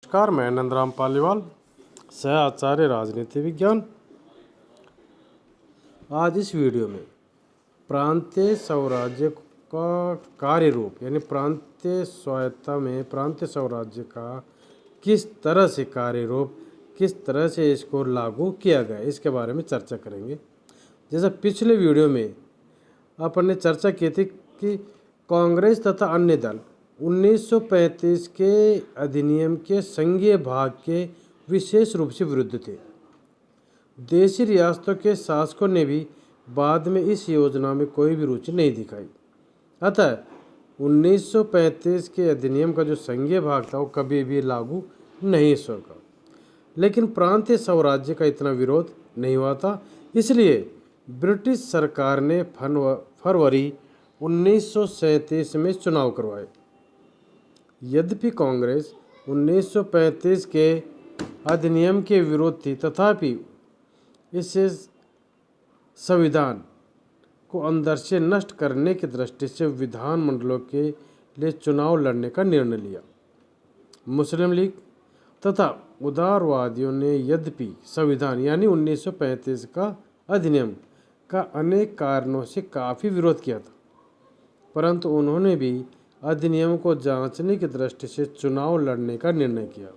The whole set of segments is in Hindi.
नमस्कार, मैं नंदराम पालीवाल, सह आचार्य राजनीति विज्ञान। आज इस वीडियो में प्रांतीय स्वराज्य का कार्य रूप यानी प्रांतीय स्वायत्ता में प्रांतीय स्वराज्य का किस तरह से कार्य रूप, किस तरह से इसको लागू किया गया, इसके बारे में चर्चा करेंगे। जैसे पिछले वीडियो में अपन ने चर्चा की थी कि कांग्रेस तथा अन्य दल 1935 के अधिनियम के संघीय भाग के विशेष रूप से विरुद्ध थे। देशी रियासतों के शासकों ने भी बाद में इस योजना में कोई भी रुचि नहीं दिखाई। अतः 1935 के अधिनियम का जो संघीय भाग था वो कभी भी लागू नहीं होगा। लेकिन प्रांतीय स्वराज्य का इतना विरोध नहीं हुआ था, इसलिए ब्रिटिश सरकार ने फरवरी 1937 में चुनाव करवाए। यद्यपि कांग्रेस 1935 के अधिनियम के विरोध थी, तथापि इससे संविधान को अंदर से नष्ट करने की दृष्टि से विधानमंडलों के लिए चुनाव लड़ने का निर्णय लिया। मुस्लिम लीग तथा उदारवादियों ने यद्यपि संविधान यानी 1935 का अधिनियम का अनेक कारणों से काफ़ी विरोध किया था, परंतु उन्होंने भी अधिनियम को जांचने की दृष्टि से चुनाव लड़ने का निर्णय किया।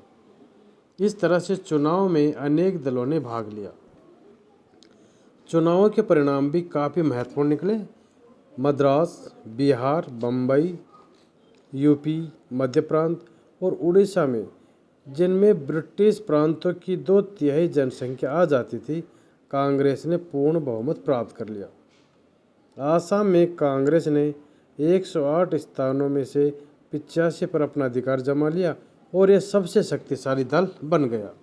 इस तरह से चुनाव में अनेक दलों ने भाग लिया। चुनावों के परिणाम भी काफ़ी महत्वपूर्ण निकले। मद्रास, बिहार, बम्बई, यूपी, मध्य प्रांत और उड़ीसा में, जिनमें ब्रिटिश प्रांतों की 2/3 जनसंख्या आ जाती थी, कांग्रेस ने पूर्ण बहुमत प्राप्त कर लिया। आसाम में कांग्रेस ने 108 स्थानों में से 85 पर अपना अधिकार जमा लिया और यह सबसे शक्तिशाली दल बन गया।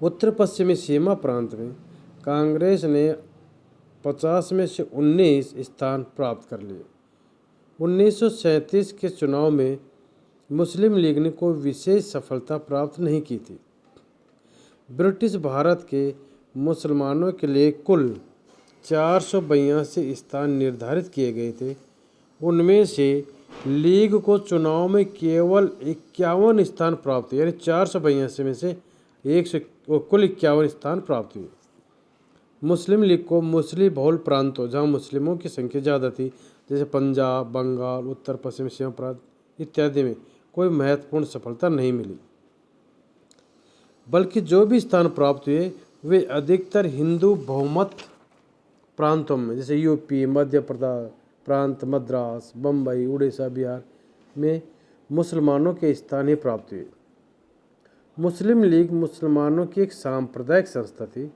उत्तर पश्चिमी सीमा प्रांत में कांग्रेस ने 50 में से 19 स्थान प्राप्त कर लिए। 1937 के चुनाव में मुस्लिम लीग ने कोई विशेष सफलता प्राप्त नहीं की थी। ब्रिटिश भारत के मुसलमानों के लिए कुल 482 स्थान निर्धारित किए गए थे। उनमें से लीग को चुनाव में केवल 51 स्थान प्राप्त हुए, यानी 482 में से कुल 51 स्थान प्राप्त हुए। मुस्लिम लीग को मुस्लिम बहुल प्रांतों जहां मुस्लिमों की संख्या ज़्यादा थी, जैसे पंजाब, बंगाल, उत्तर पश्चिमी सीमा प्रांत इत्यादि में कोई महत्वपूर्ण सफलता नहीं मिली, बल्कि जो भी स्थान प्राप्त हुए वे अधिकतर हिंदू बहुमत प्रांतों में, जैसे यूपी, मध्य प्रदेश प्रांत, मद्रास, बम्बई, उड़ीसा, बिहार में मुसलमानों के स्थान ही प्राप्त हुए। मुस्लिम लीग मुसलमानों की एक सांप्रदायिक संस्था थी,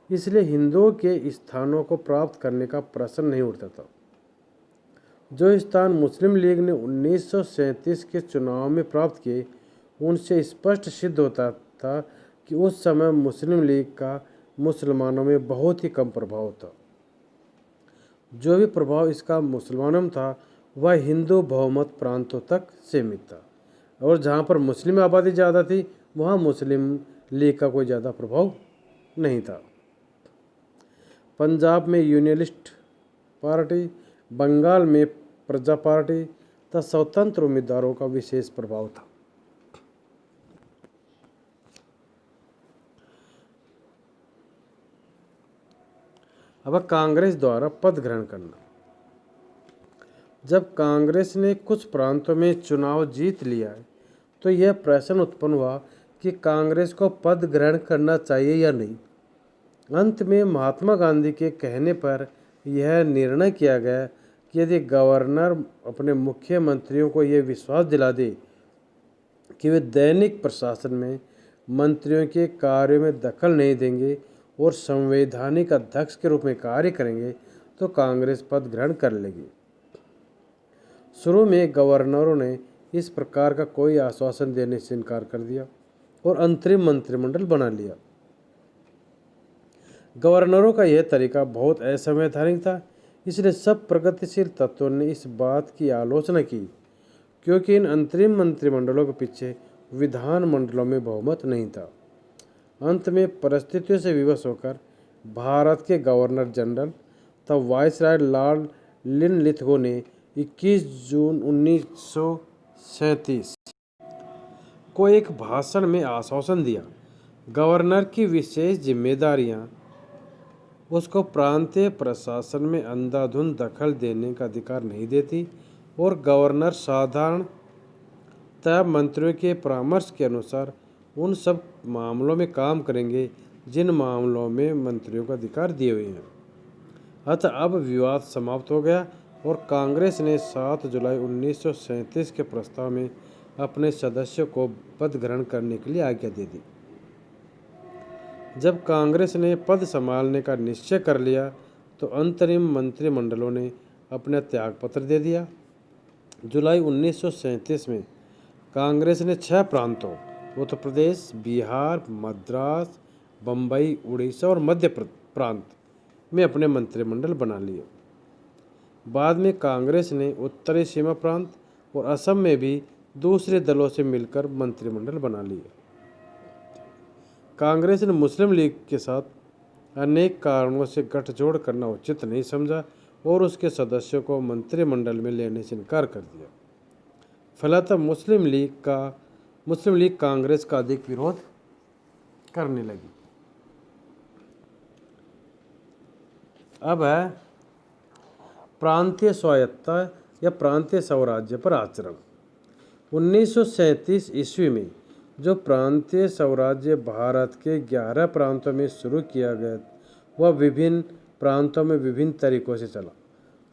इसलिए हिंदुओं के स्थानों को प्राप्त करने का प्रश्न नहीं उठता था। जो स्थान मुस्लिम लीग ने 1937 के चुनाव में प्राप्त किए, उनसे स्पष्ट सिद्ध होता था कि उस समय मुस्लिम लीग का मुसलमानों में बहुत ही कम प्रभाव था। जो भी प्रभाव इसका मुसलमानों में था वह हिंदू बहुमत प्रांतों तक सीमित था, और जहाँ पर मुस्लिम आबादी ज़्यादा थी वहाँ मुस्लिम लीग का कोई ज़्यादा प्रभाव नहीं था। पंजाब में यूनियनिस्ट पार्टी, बंगाल में प्रजा पार्टी तथा स्वतंत्र उम्मीदवारों का विशेष प्रभाव था। अब कांग्रेस द्वारा पद ग्रहण करना। जब कांग्रेस ने कुछ प्रांतों में चुनाव जीत लिया है, तो यह प्रश्न उत्पन्न हुआ कि कांग्रेस को पद ग्रहण करना चाहिए या नहीं। अंत में महात्मा गांधी के कहने पर यह निर्णय किया गया कि यदि गवर्नर अपने मुख्यमंत्रियों को यह विश्वास दिला दे कि वे दैनिक प्रशासन में मंत्रियों के कार्यों में दखल नहीं देंगे और संवैधानिक अध्यक्ष के रूप में कार्य करेंगे, तो कांग्रेस पद ग्रहण कर लेगी। शुरू में गवर्नरों ने इस प्रकार का कोई आश्वासन देने से इनकार कर दिया और अंतरिम मंत्रिमंडल बना लिया। गवर्नरों का यह तरीका बहुत असंवैधानिक था, इसलिए सब प्रगतिशील तत्वों ने इस बात की आलोचना की, क्योंकि इन अंतरिम मंत्रिमंडलों के पीछे विधानमंडलों में बहुमत नहीं था। अंत में परिस्थितियों से विवश होकर भारत के गवर्नर जनरल तब वायसराय लॉर्ड लिनलिथगो ने 21 जून 1937 को एक भाषण में आश्वासन दिया। गवर्नर की विशेष जिम्मेदारियां उसको प्रांतीय प्रशासन में अंधाधुंध दखल देने का अधिकार नहीं देती और गवर्नर साधारणतः मंत्रियों के परामर्श के अनुसार उन सब मामलों में काम करेंगे जिन मामलों में मंत्रियों को अधिकार दिए हुए हैं। अतः अब विवाद समाप्त हो गया और कांग्रेस ने 7 जुलाई 1937 के प्रस्ताव में अपने सदस्यों को पद ग्रहण करने के लिए आज्ञा दे दी। जब कांग्रेस ने पद संभालने का निश्चय कर लिया तो अंतरिम मंत्रिमंडलों ने अपना त्यागपत्र दे दिया। जुलाई 1937 में कांग्रेस ने 6 प्रांतों उत्तर प्रदेश, बिहार, मद्रास, बम्बई, उड़ीसा और मध्य प्रांत में अपने मंत्रिमंडल बना लिए। बाद में कांग्रेस ने उत्तरी सीमा प्रांत और असम में भी दूसरे दलों से मिलकर मंत्रिमंडल बना लिए। कांग्रेस ने मुस्लिम लीग के साथ अनेक कारणों से गठजोड़ करना उचित नहीं समझा और उसके सदस्यों को मंत्रिमंडल में लेने से इनकार कर दिया। फलतः मुस्लिम लीग कांग्रेस का अधिक विरोध करने लगी। अब है प्रांतीय स्वायत्तता या प्रांतीय स्वराज्य पर आचरण। 1937 ईस्वी में जो प्रांतीय स्वराज्य भारत के 11 प्रांतों में शुरू किया गया वह विभिन्न प्रांतों में विभिन्न तरीकों से चला।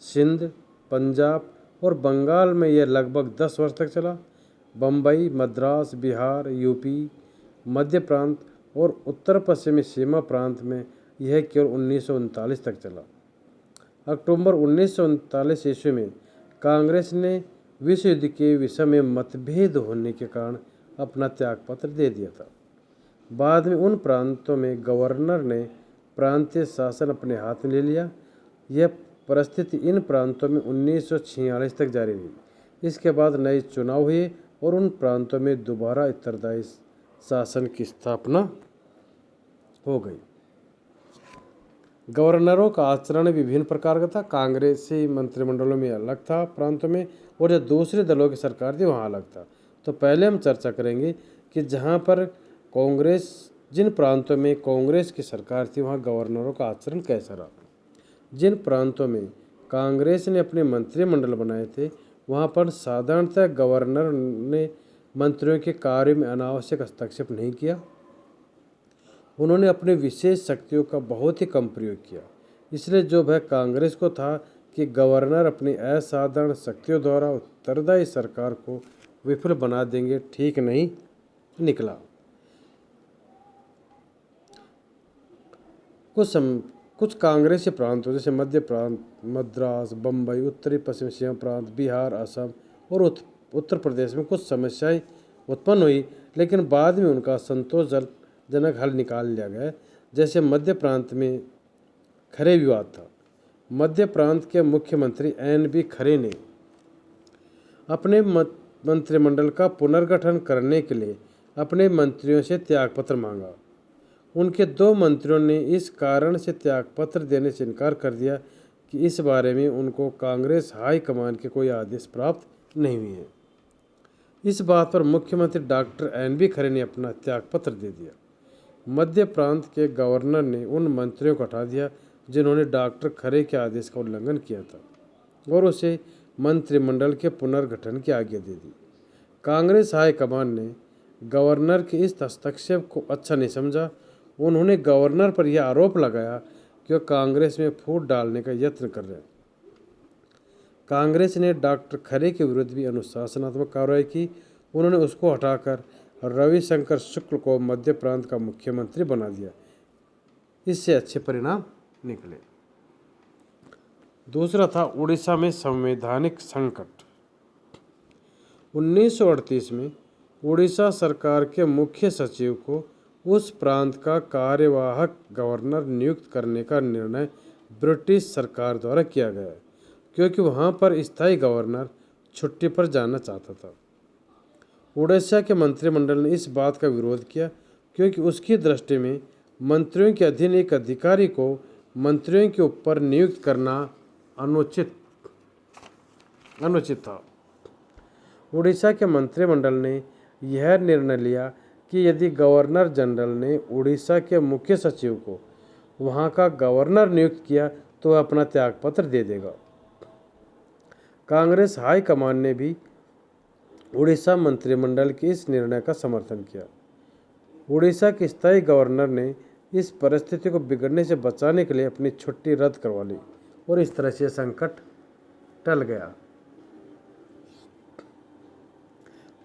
सिंध, पंजाब और बंगाल में यह लगभग 10 वर्ष तक चला। बम्बई, मद्रास, बिहार, यूपी, मध्य प्रांत और उत्तर पश्चिमी सीमा प्रांत में यह केवल 1939 तक चला। अक्टूबर 1939 ईस्वी में कांग्रेस ने विश्व युद्ध के विषय में मतभेद होने के कारण अपना त्यागपत्र दे दिया था। बाद में उन प्रांतों में गवर्नर ने प्रांतीय शासन अपने हाथ में ले लिया। यह परिस्थिति इन प्रांतों में 1946 तक जारी रही। इसके बाद नए चुनाव हुए और उन प्रांतों में दोबारा उत्तरदायी शासन की स्थापना हो गई। गवर्नरों का आचरण विभिन्न प्रकार का था। कांग्रेसी मंत्रिमंडलों में अलग था प्रांतों में, और जो दूसरे दलों की सरकार थी वहाँ अलग था। तो पहले हम चर्चा करेंगे कि जिन प्रांतों में कांग्रेस की सरकार थी वहाँ गवर्नरों का आचरण कैसा रहा। जिन प्रांतों में कांग्रेस ने अपने मंत्रिमंडल बनाए थे वहाँ पर साधारणतः गवर्नर ने मंत्रियों के कार्य में अनावश्यक हस्तक्षेप नहीं किया। उन्होंने अपनी विशेष शक्तियों का बहुत ही कम प्रयोग किया। इसलिए जो भय कांग्रेस को था कि गवर्नर अपनी असाधारण शक्तियों द्वारा उत्तरदायी सरकार को विफल बना देंगे, ठीक नहीं निकला। कुछ कांग्रेसी प्रांतों जैसे मध्य प्रांत, मद्रास, बम्बई, उत्तरी पश्चिम सीमा प्रांत, बिहार, असम और उत्तर प्रदेश में कुछ समस्याएं उत्पन्न हुई, लेकिन बाद में उनका संतोषजनक हल निकाल लिया गया। जैसे मध्य प्रांत में खरे विवाद था। मध्य प्रांत के मुख्यमंत्री NB खरे ने अपने मंत्रिमंडल का पुनर्गठन करने के लिए अपने मंत्रियों से त्यागपत्र मांगा। उनके 2 मंत्रियों ने इस कारण से त्यागपत्र देने से इनकार कर दिया कि इस बारे में उनको कांग्रेस हाईकमान के कोई आदेश प्राप्त नहीं हुए हैं। इस बात पर मुख्यमंत्री डॉक्टर NB खरे ने अपना त्यागपत्र दे दिया। मध्य प्रांत के गवर्नर ने उन मंत्रियों को हटा दिया जिन्होंने डॉक्टर खरे के आदेश का उल्लंघन किया था और उसे मंत्रिमंडल के पुनर्गठन की आज्ञा दे दी। कांग्रेस हाईकमान ने गवर्नर के इस हस्तक्षेप को अच्छा नहीं समझा। उन्होंने गवर्नर पर यह आरोप लगाया कि वह कांग्रेस में फूट डालने का यत्न कर रहे हैं। कांग्रेस ने डॉक्टर खरे के विरुद्ध भी अनुशासनात्मक कार्रवाई की। उन्होंने उसको हटाकर रविशंकर शुक्ल को मध्य प्रांत का मुख्यमंत्री बना दिया। इससे अच्छे परिणाम निकले। दूसरा था उड़ीसा में संवैधानिक संकट। 1938 में उड़ीसा सरकार के मुख्य सचिव को उस प्रांत का कार्यवाहक गवर्नर नियुक्त करने का निर्णय ब्रिटिश सरकार द्वारा किया गया, क्योंकि वहाँ पर स्थायी गवर्नर छुट्टी पर जाना चाहता था। उड़ीसा के मंत्रिमंडल ने इस बात का विरोध किया, क्योंकि उसकी दृष्टि में मंत्रियों के अधीन एक अधिकारी को मंत्रियों के ऊपर नियुक्त करना अनुचित था। उड़ीसा के मंत्रिमंडल ने यह निर्णय लिया कि यदि गवर्नर जनरल ने उड़ीसा के मुख्य सचिव को वहाँ का गवर्नर नियुक्त किया तो वह अपना त्यागपत्र दे देगा। कांग्रेस हाईकमान ने भी उड़ीसा मंत्रिमंडल के इस निर्णय का समर्थन किया। उड़ीसा के स्थायी गवर्नर ने इस परिस्थिति को बिगड़ने से बचाने के लिए अपनी छुट्टी रद्द करवा ली और इस तरह से संकट टल गया।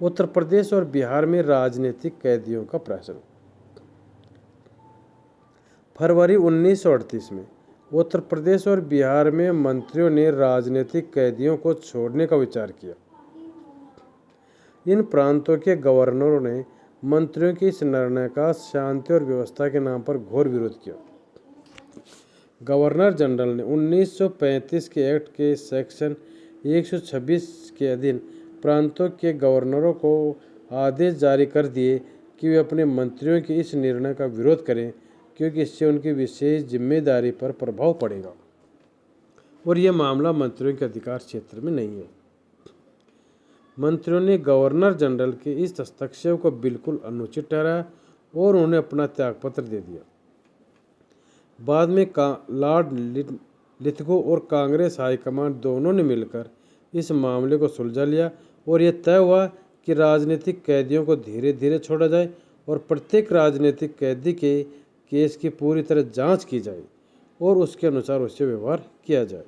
उत्तर प्रदेश और बिहार में राजनीतिक कैदियों का प्रहसन। फरवरी 1938 में उत्तर प्रदेश और बिहार में मंत्रियों ने राजनीतिक कैदियों को छोड़ने का विचार किया। इन प्रांतों के गवर्नरों ने मंत्रियों के इस निर्णय का शांति और व्यवस्था के नाम पर घोर विरोध किया। गवर्नर जनरल ने 1935 के एक्ट के सेक्शन 126 के अधीन प्रांतों के गवर्नरों को आदेश जारी कर दिए कि वे अपने मंत्रियों के इस निर्णय का विरोध करें, क्योंकि इससे उनकी विशेष जिम्मेदारी पर प्रभाव पड़ेगा और यह मामला मंत्रियों के अधिकार क्षेत्र में नहीं है। मंत्रियों ने गवर्नर जनरल के इस हस्तक्षेप को बिल्कुल अनुचित ठहराया और उन्हें अपना त्यागपत्र दे दिया। बाद में लॉर्ड लिथगो और कांग्रेस हाईकमान दोनों ने मिलकर इस मामले को सुलझा लिया और यह तय हुआ कि राजनीतिक कैदियों को धीरे धीरे छोड़ा जाए और प्रत्येक राजनीतिक कैदी के केस की पूरी तरह जांच की जाए और उसके अनुसार उससे व्यवहार किया जाए।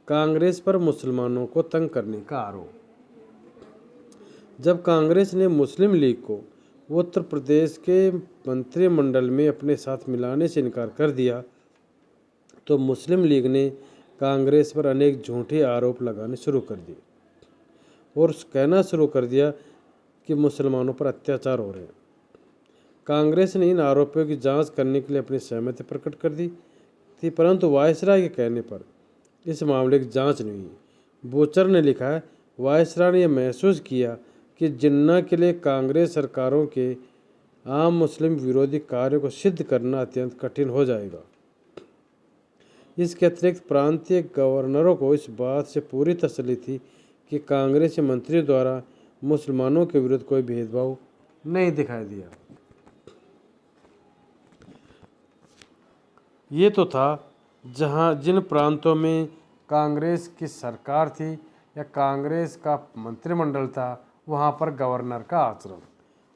कांग्रेस पर मुसलमानों को तंग करने का आरोप। जब कांग्रेस ने मुस्लिम लीग को उत्तर प्रदेश के मंत्रिमंडल में अपने साथ मिलाने से इनकार कर दिया तो मुस्लिम लीग ने कांग्रेस पर अनेक झूठे आरोप लगाने शुरू कर दिए और कहना शुरू कर दिया कि मुसलमानों पर अत्याचार हो रहे हैं। कांग्रेस ने इन आरोपों की जांच करने के लिए अपनी सहमति प्रकट कर दी थी, परंतु वायसराय के कहने पर इस मामले की जांच नहीं हुई। बोचर ने लिखा है, वायसराय ने यह महसूस किया कि जिन्ना के लिए कांग्रेस सरकारों के आम मुस्लिम विरोधी कार्यों को सिद्ध करना अत्यंत कठिन हो जाएगा। इसके अतिरिक्त प्रांतीय गवर्नरों को इस बात से पूरी तसल्ली थी कि कांग्रेस मंत्रियों द्वारा मुसलमानों के विरुद्ध कोई भेदभाव नहीं दिखाई दिया। ये तो था जिन प्रांतों में कांग्रेस की सरकार थी या कांग्रेस का मंत्रिमंडल था वहाँ पर गवर्नर का आचरण।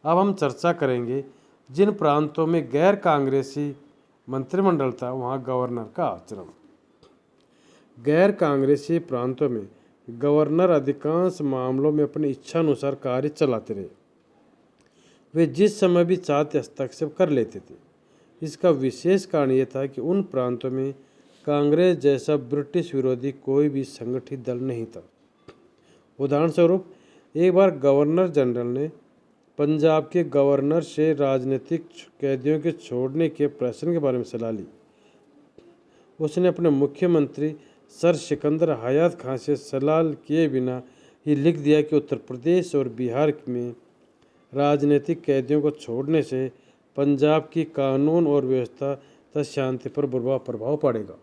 अब हम चर्चा करेंगे जिन प्रांतों में गैर कांग्रेसी मंत्रिमंडल था वहाँ गवर्नर का आचरण। गैर कांग्रेसी प्रांतों में गवर्नर अधिकांश मामलों में अपनी इच्छानुसार कार्य चलाते रहे। वे जिस समय भी चाहते हस्तक्षेप कर लेते थे। इसका विशेष कारण यह था कि उन प्रांतों में कांग्रेस जैसा ब्रिटिश विरोधी कोई भी संगठित दल नहीं था। उदाहरण स्वरूप, एक बार गवर्नर जनरल ने पंजाब के गवर्नर से राजनीतिक कैदियों के छोड़ने के प्रश्न के बारे में सलाह ली। उसने अपने मुख्यमंत्री सर सिकंदर हयात खां से सलाह किए बिना ही लिख दिया कि उत्तर प्रदेश और बिहार में राजनीतिक कैदियों को छोड़ने से पंजाब की कानून और व्यवस्था तथा शांति पर बुरा प्रभाव पड़ेगा।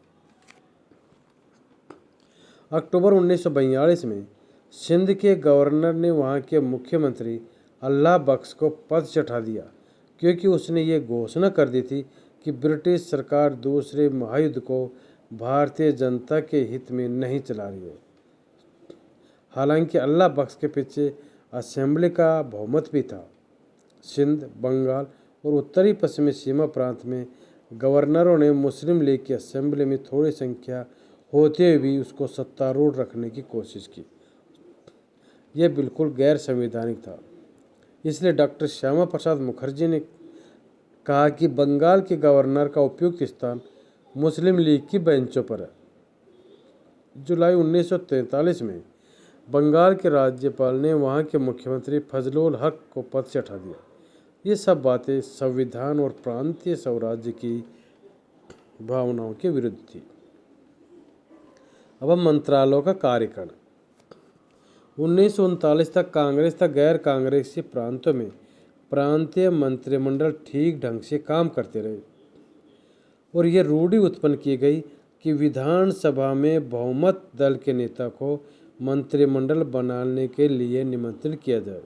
अक्टूबर 1942 में सिंध के गवर्नर ने वहाँ के मुख्यमंत्री अल्लाह बख्श को पद से हटा दिया, क्योंकि उसने ये घोषणा कर दी थी कि ब्रिटिश सरकार दूसरे महायुद्ध को भारतीय जनता के हित में नहीं चला रही है। हालांकि अल्लाह बख्श के पीछे असेंबली का बहुमत भी था। सिंध, बंगाल और उत्तरी पश्चिमी सीमा प्रांत में गवर्नरों ने मुस्लिम लीग की असेंबली में थोड़ी संख्या होते हुए भी उसको सत्तारूढ़ रखने की कोशिश की। यह बिल्कुल गैर संवैधानिक था। इसलिए डॉक्टर श्यामा प्रसाद मुखर्जी ने कहा कि बंगाल के गवर्नर का उपयुक्त स्थान मुस्लिम लीग की बेंचों पर है। जुलाई 1943 में बंगाल के राज्यपाल ने वहाँ के मुख्यमंत्री फजलुल हक को पद से हटा दिया। ये सब बातें संविधान और प्रांतीय स्वराज्य की भावनाओं के विरुद्ध थी। अब मंत्रालयों का कार्यकाल। 1939 तक कांग्रेस तथा गैर कांग्रेसी प्रांतों में प्रांतीय मंत्रिमंडल ठीक ढंग से काम करते रहे और यह रूढ़ी उत्पन्न की गई कि विधानसभा में बहुमत दल के नेता को मंत्रिमंडल बनाने के लिए निमंत्रित किया जाए।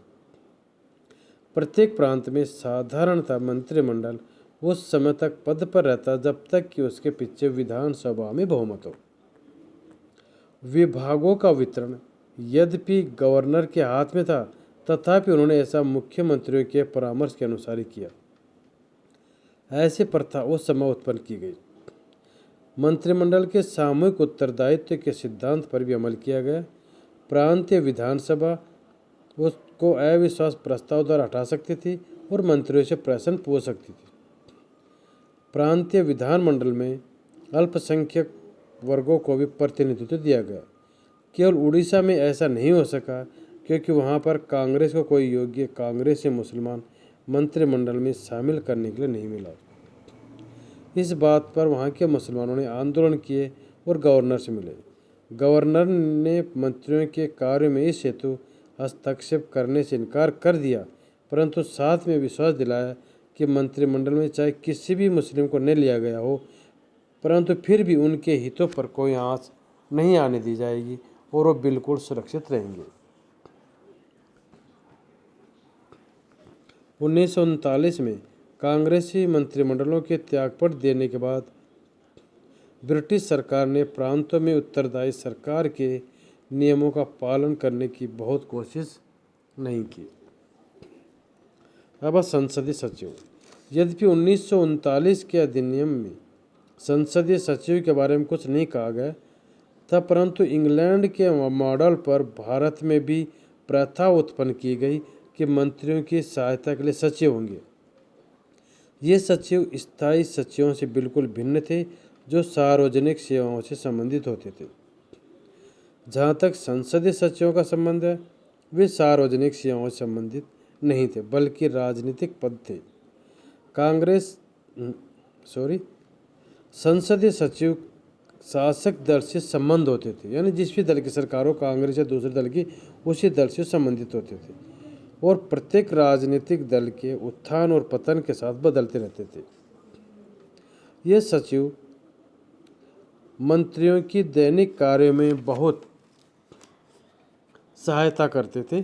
प्रत्येक प्रांत में साधारणतः मंत्रिमंडल उस समय तक पद पर रहता जब तक कि उसके पीछे विधानसभा में बहुमत हो। विभागों का वितरण यद्यपि गवर्नर के हाथ में था, तथापि उन्होंने ऐसा मुख्यमंत्रियों के परामर्श के अनुसार ही किया। ऐसी प्रथा उस समय उत्पन्न की गई। मंत्रिमंडल के सामूहिक उत्तरदायित्व के सिद्धांत पर भी अमल किया गया। प्रांतीय विधानसभा उसको अविश्वास प्रस्ताव द्वारा हटा सकती थी और मंत्रियों से प्रश्न पूछ सकती थी। प्रांतीय विधानमंडल में अल्पसंख्यक वर्गों को भी प्रतिनिधित्व दिया गया। केवल उड़ीसा में ऐसा नहीं हो सका क्योंकि वहाँ पर कांग्रेस को कोई योग्य कांग्रेसी मुसलमान मंत्रिमंडल में शामिल करने के लिए नहीं मिला। इस बात पर वहाँ के मुसलमानों ने आंदोलन किए और गवर्नर से मिले। गवर्नर ने मंत्रियों के कार्य में इस हेतु हस्तक्षेप करने से इनकार कर दिया, परंतु साथ में विश्वास दिलाया कि मंत्रिमंडल में चाहे किसी भी मुस्लिम को न लिया गया हो, परंतु फिर भी उनके हितों पर कोई आंच नहीं आने दी जाएगी और वो बिल्कुल सुरक्षित रहेंगे। 1939 में कांग्रेसी मंत्रिमंडलों के त्यागपत्र देने के बाद ब्रिटिश सरकार ने प्रांतों में उत्तरदायी सरकार के नियमों का पालन करने की बहुत कोशिश नहीं की। अब संसदीय सचिव। यद्यपि 1939 के अधिनियम में संसदीय सचिव के बारे में कुछ नहीं कहा गया था, परंतु इंग्लैंड के मॉडल पर भारत में भी प्रथा उत्पन्न की गई कि मंत्रियों की सहायता के लिए सचिव होंगे। ये सचिव स्थायी सचिवों से बिल्कुल भिन्न थे जो सार्वजनिक सेवाओं से संबंधित होते थे। जहाँ तक संसदीय सचिवों का संबंध है, वे सार्वजनिक सेवाओं से संबंधित नहीं थे बल्कि राजनीतिक पद थे। संसदीय सचिव शासक दल से संबंध होते थे, यानी जिस भी दल की सरकार हो, कांग्रेस या दूसरे दल की, उसी दल से संबंधित होते थे और प्रत्येक राजनीतिक दल के उत्थान और पतन के साथ बदलते रहते थे। ये सचिव मंत्रियों की दैनिक कार्य में बहुत सहायता करते थे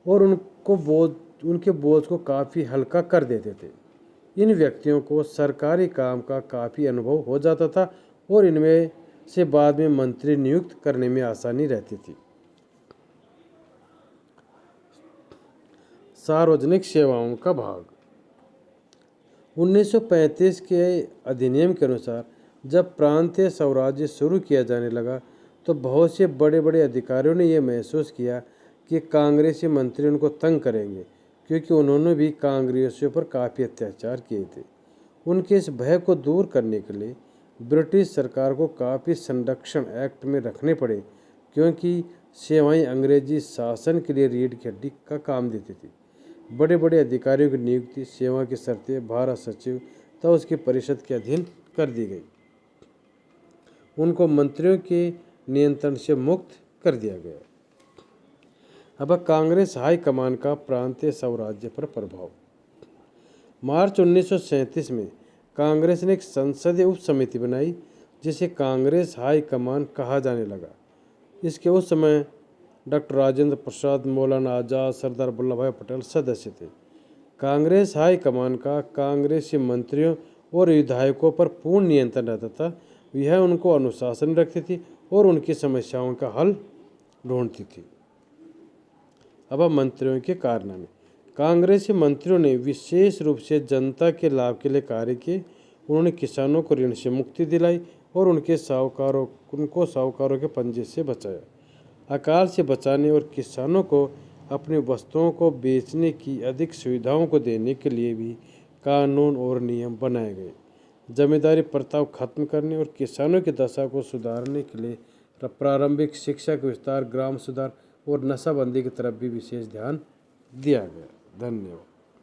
और उनके बोझ को काफ़ी हल्का कर देते थे। इन व्यक्तियों को सरकारी काम का काफ़ी अनुभव हो जाता था और इनमें से बाद में मंत्री नियुक्त करने में आसानी रहती थी। सार्वजनिक सेवाओं का भाग। 1935 के अधिनियम के अनुसार जब प्रांतीय स्वराज्य शुरू किया जाने लगा तो बहुत से बड़े बड़े अधिकारियों ने यह महसूस किया कि कांग्रेसी मंत्री उनको तंग करेंगे, क्योंकि उन्होंने भी कांग्रेसियों पर काफ़ी अत्याचार किए थे। उनके इस भय को दूर करने के लिए ब्रिटिश सरकार को काफ़ी संरक्षण एक्ट में रखने पड़े, क्योंकि सेवाएं अंग्रेजी शासन के लिए रीढ़ की हड्डी का काम देती थी। बड़े बड़े अधिकारियों की नियुक्ति, सेवा की शर्तें भारत सचिव तथा उसकी परिषद के अधीन कर दी गई। उनको मंत्रियों के नियंत्रण से मुक्त कर दिया गया। अब कांग्रेस हाई कमान का प्रांतीय स्वराज्य पर प्रभाव। मार्च 1937 में कांग्रेस ने एक संसदीय उप समिति बनाई जिसे कांग्रेस हाई कमान कहा जाने लगा। इसके उस समय डॉक्टर राजेंद्र प्रसाद, मौलाना आज़ाद, सरदार वल्लभ भाई पटेल सदस्य थे। कांग्रेस हाई कमान का कांग्रेसी मंत्रियों और विधायकों पर पूर्ण नियंत्रण रहता था। यह उनको अनुशासन रखती थी और उनकी समस्याओं का हल ढूंढती थी। अब मंत्रियों के कारनामे। कांग्रेसी मंत्रियों ने विशेष रूप से जनता के लाभ के लिए कार्य किए। उन्होंने किसानों को ऋण से मुक्ति दिलाई और उनको साहूकारों के पंजे से बचाया। अकाल से बचाने और किसानों को अपनी वस्तुओं को बेचने की अधिक सुविधाओं को देने के लिए भी कानून और नियम बनाए गए। जमींदारी प्रथा को खत्म करने और किसानों की दशा को सुधारने के लिए प्रारंभिक शिक्षा का विस्तार, ग्राम सुधार और नशाबंदी की तरफ भी विशेष ध्यान दिया गया। धन्यवाद।